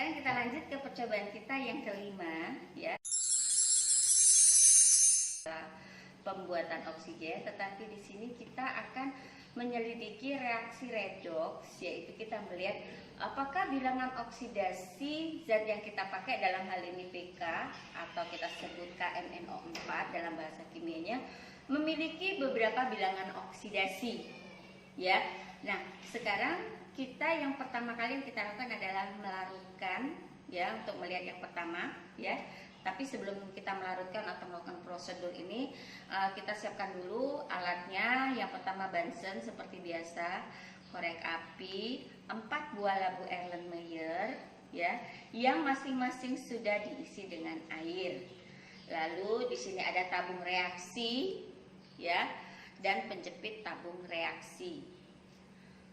sekarang kita lanjut ke percobaan kita yang kelima, ya. Pembuatan oksigen, tetapi di sini kita akan menyelidiki reaksi redoks, yaitu kita melihat apakah bilangan oksidasi zat yang kita pakai, dalam hal ini PK atau kita sebut KMNO4 dalam bahasa kimianya, memiliki beberapa bilangan oksidasi, ya. Nah, sekarang kita yang pertama kali yang kita lakukan adalah melarutkan, ya, untuk melihat yang pertama, ya. Tapi sebelum kita melarutkan atau melakukan prosedur ini, kita siapkan dulu alatnya. Yang pertama Bunsen seperti biasa, korek api, 4 buah labu Erlenmeyer, ya, yang masing-masing sudah diisi dengan air. Lalu di sini ada tabung reaksi, ya, dan penjepit tabung reaksi.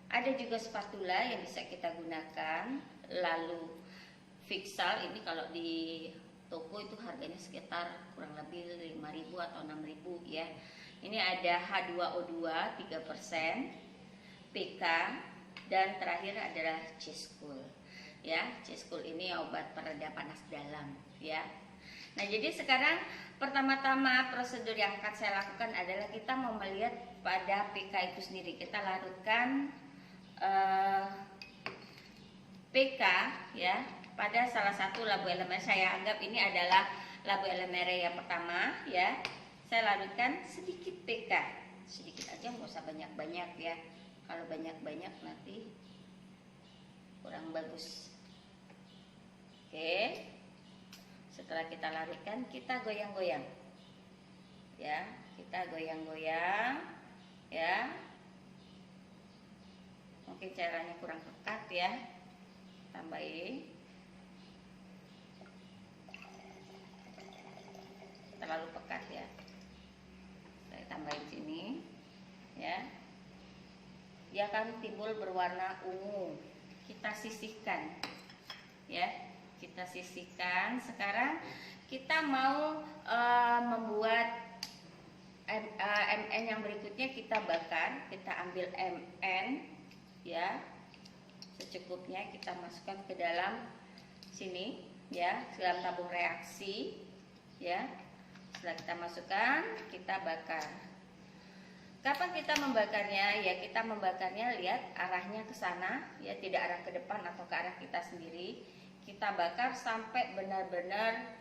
Ada juga spatula yang bisa kita gunakan. Lalu Fixal ini kalau di toko itu harganya sekitar kurang lebih 5.000 atau 6.000, ya. Ini ada H2O2 3%, PK, dan terakhir adalah Ceskul, ya. Ceskul ini obat pereda panas dalam, ya. Nah, jadi sekarang pertama-tama prosedur yang akan saya lakukan adalah kita mau melihat pada PK itu sendiri. Kita larutkan PK, ya, pada salah satu labu elemer. Saya anggap ini adalah labu elemer yang pertama, ya. Saya larutkan sedikit PK, sedikit aja, nggak usah banyak-banyak, ya. Kalau banyak-banyak nanti kurang bagus. Oke, setelah kita larutkan, kita goyang-goyang, ya. Kita goyang-goyang, ya. Mungkin caranya kurang pekat, ya. Tambahin. Terlalu pekat, ya. Saya tambahin sini, ya. Dia akan timbul berwarna ungu. Kita sisihkan, ya. Kita sisihkan. Sekarang kita mau membuat MN yang berikutnya. Kita bakar. Kita ambil MN, ya, secukupnya. Kita masukkan ke dalam sini, ya, dalam tabung reaksi, ya. Setelah kita masukkan, kita bakar. Kapan kita membakarnya? Ya, kita membakarnya, lihat arahnya ke sana, ya, tidak arah ke depan atau ke arah kita sendiri. Kita bakar sampai benar-benar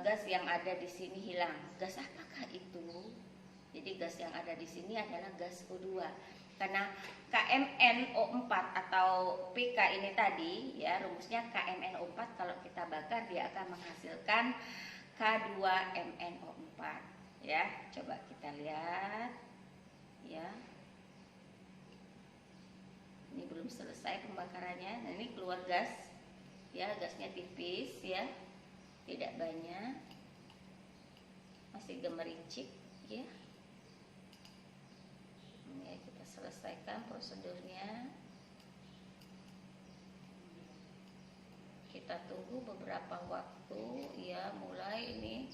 gas yang ada di sini hilang. Gas apakah itu? Jadi gas yang ada di sini adalah gas O2. Karena KMNO4 atau PK ini tadi, ya, rumusnya KMNO4, kalau kita bakar dia akan menghasilkan K2MNO4, ya. Coba kita lihat, ya. Ini belum selesai pembakarannya. Nah, ini keluar gas, ya, gasnya tipis, ya, tidak banyak, masih gemericik, ya. Ini kita selesaikan prosedurnya. Kita tunggu beberapa waktu, ya, mulai ini.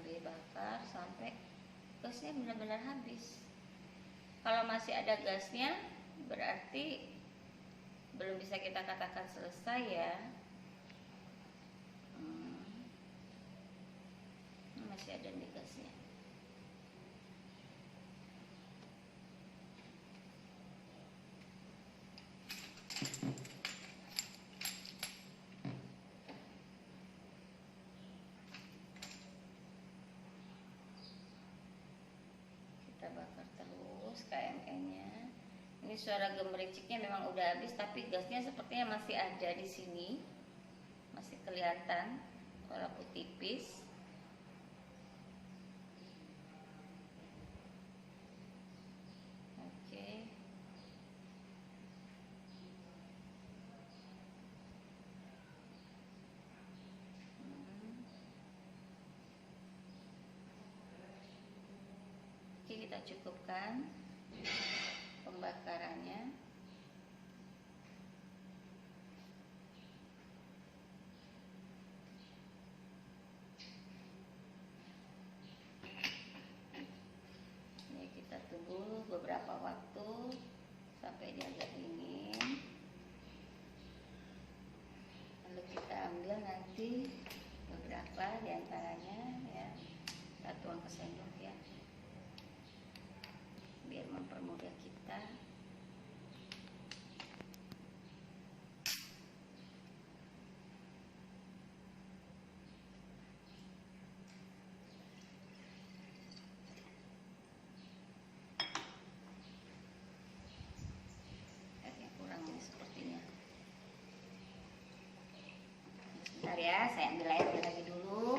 Dibakar sampai gasnya benar-benar habis. Kalau masih ada gasnya, berarti belum bisa kita katakan selesai, ya. Masih ada nih gasnya. Kita bakar terus KMN-nya. Ini suara gemericiknya memang udah habis, tapi gasnya sepertinya masih ada di sini, masih kelihatan walaupun tipis. Oke. kita cukupkan pembakarannya. Ini kita tunggu beberapa waktu sampai dia agak dingin. Lalu kita ambil nanti beberapa diantaranya ya, kita tuang ke sendok ya, biar mempermudah kita. Yang kurang ini sepertinya. Bentar ya, saya ambil airnya lagi dulu.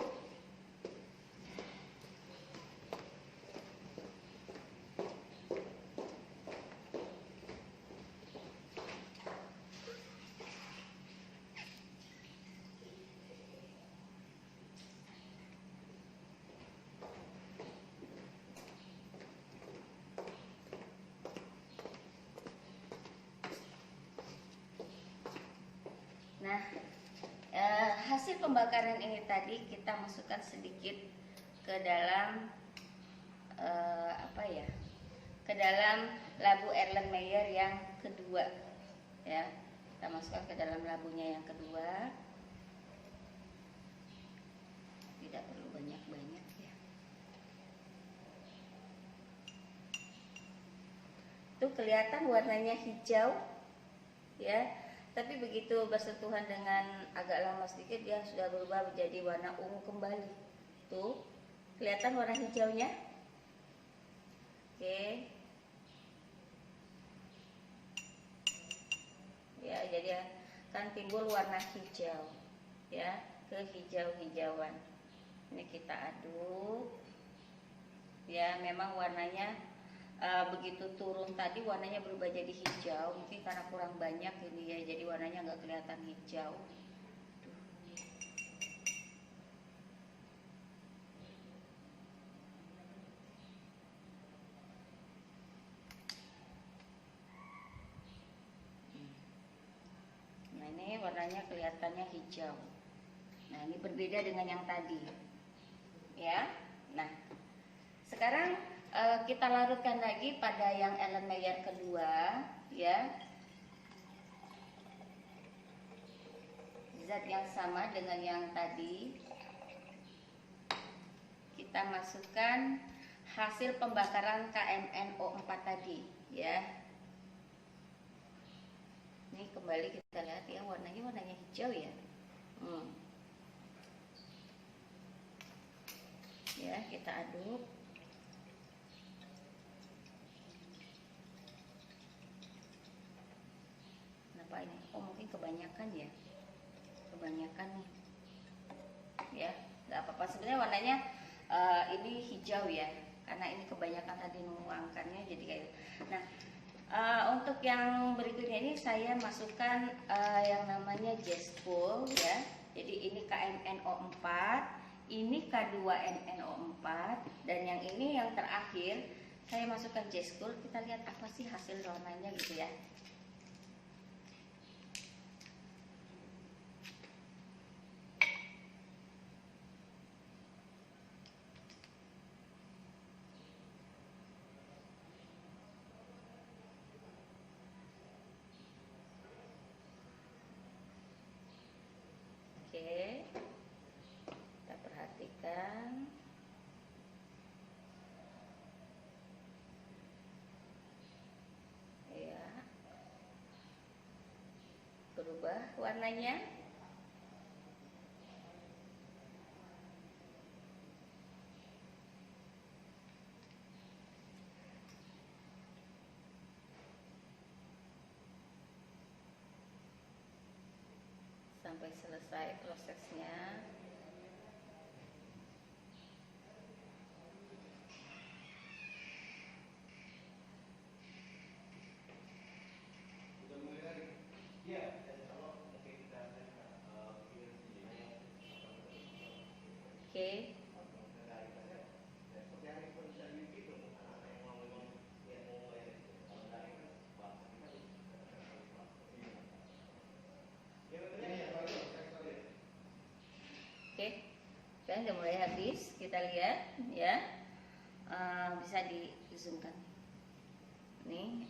Nah, hasil pembakaran ini tadi kita masukkan sedikit ke dalam ke dalam labu Erlenmeyer yang kedua ya. Kita masukkan ke dalam labunya yang kedua. Tidak perlu banyak-banyak ya. Tuh kelihatan warnanya hijau ya. Tapi begitu bersentuhan dengan agak lama sedikit, dia sudah berubah menjadi warna ungu kembali. Tuh, kelihatan warna hijaunya? Oke. Ya, jadi akan timbul warna hijau. Ya, kehijau-hijauan. Ini kita aduk. Ya, memang warnanya begitu turun tadi warnanya berubah jadi hijau, mungkin karena kurang banyak ini ya, jadi warnanya nggak kelihatan hijau. Nah ini warnanya kelihatannya hijau. Nah ini berbeda dengan yang tadi ya. Nah sekarang kita larutkan lagi pada yang Erlenmeyer kedua ya. Zat yang sama dengan yang tadi. Kita masukkan hasil pembakaran KMNO4 tadi ya. Ini kembali kita lihat ya, warnanya hijau ya. Ya, kita aduk. Kenapa ini? Oh, mungkin kebanyakan ya. Kebanyakan nih. Ya, nggak apa-apa. Sebenarnya warnanya ini hijau ya. Karena ini kebanyakan tadi nuangkannya jadi kayak. Nah, untuk yang berikutnya ini saya masukkan yang namanya Jespool ya. Jadi ini KMNO4, ini K2NNO4, dan yang ini yang terakhir saya masukkan Jespool. Kita lihat apa sih hasil warnanya gitu ya. Oke, kita perhatikan. Ya, berubah warnanya. Sampai selesai prosesnya. Oke. Ya, udah mulai habis. Kita lihat ya. Bisa di zoomkan. Nih,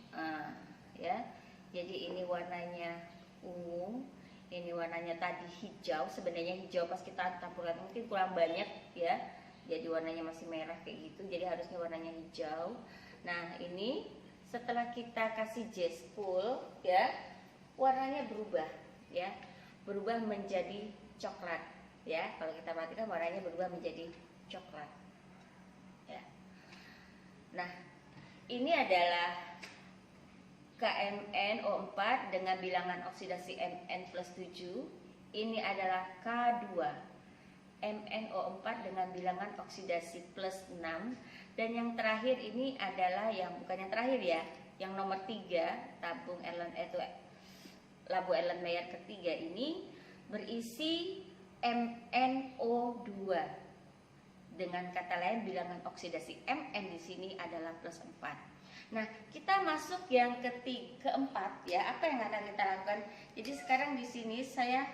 ya. Jadi ini warnanya ungu, ini warnanya tadi hijau. Sebenarnya hijau pas kita tampurkan mungkin kurang banyak ya. Jadi warnanya masih merah kayak gitu. Jadi harusnya warnanya hijau. Nah, ini setelah kita kasih jas full ya, warnanya berubah ya. Berubah menjadi coklat ya. Kalau kita perhatikan warnanya berubah menjadi coklat. Ya. Nah, ini adalah KMnO4 dengan bilangan oksidasi Mn+7. Ini adalah K2 MnO4 dengan bilangan oksidasi +6. Dan yang terakhir ini adalah yang bukan yang terakhir ya, yang nomor 3 tabung Labu Erlenmeyer ketiga ini berisi MnO2. Dengan kata lain bilangan oksidasi Mn di sini adalah +4. Nah, kita masuk yang keempat ya. Apa yang akan kita lakukan? Jadi sekarang di sini saya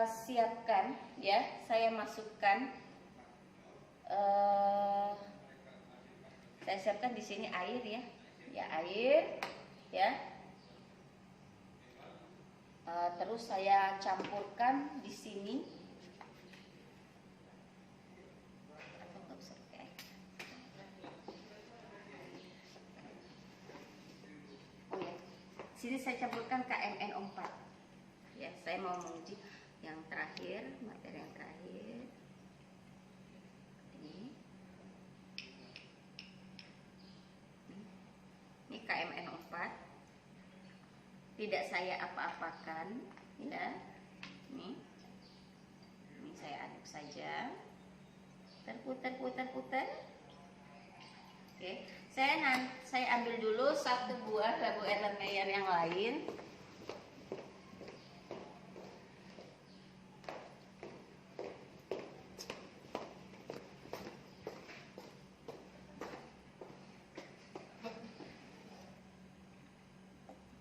siapkan ya. Saya masukkan saya siapkan di sini air ya. Ya, air ya. Terus saya campurkan di sini. Sini saya campurkan KMnO4 ya. Saya mau menguji yang terakhir, materi yang terakhir ini KMnO4, tidak saya apa-apakan ya. Ini saya aduk saja, putar. Oke, saya ambil dulu satu buah Labu Erlenmeyer yang lain.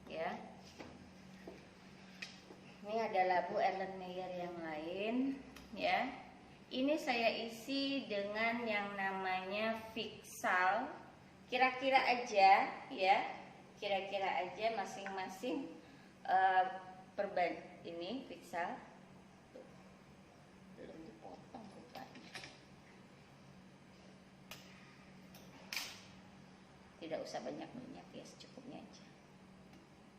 Ya. Ini ada Labu Erlenmeyer yang lain, ya. Ini saya isi dengan yang namanya Fixal. Kira-kira aja ya, kira-kira aja masing-masing ini Fixal. Belum dipotong rupanya. Tidak usah banyak-banyak ya, secukupnya aja.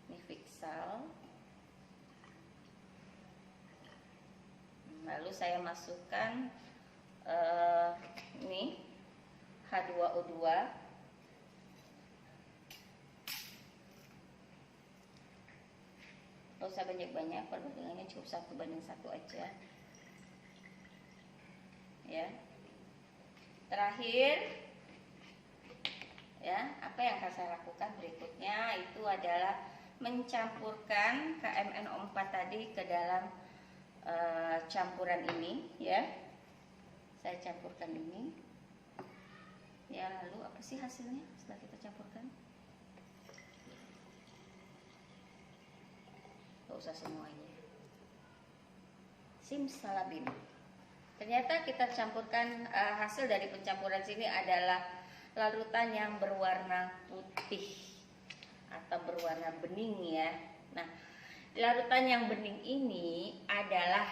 Ini Fixal. Lalu saya masukkan ini H2O2. Gak usah banyak-banyak, perbandingannya cukup 1:1 aja ya. Terakhir ya, apa yang akan saya lakukan berikutnya itu adalah mencampurkan KMnO4 tadi ke dalam campuran ini ya. Saya campurkan ini ya. Lalu apa sih hasilnya setelah kita campurkan? Gak usah semuanya. Simsalabim. Ternyata kita campurkan hasil dari pencampuran sini adalah larutan yang berwarna putih atau berwarna bening ya. Nah, larutan yang bening ini adalah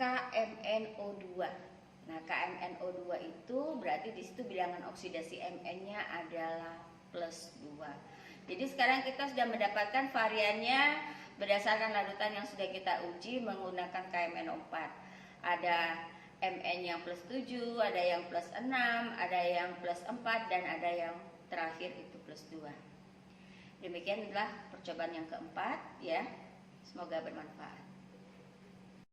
KMnO2. Nah, KMnO2 itu berarti di situ bilangan oksidasi Mn-nya adalah +2. Jadi sekarang kita sudah mendapatkan variannya berdasarkan larutan yang sudah kita uji menggunakan KMnO4. Ada Mn yang +7, ada yang +6, ada yang +4, dan ada yang terakhir itu +2. Demikianlah percobaan yang keempat ya. Semoga bermanfaat.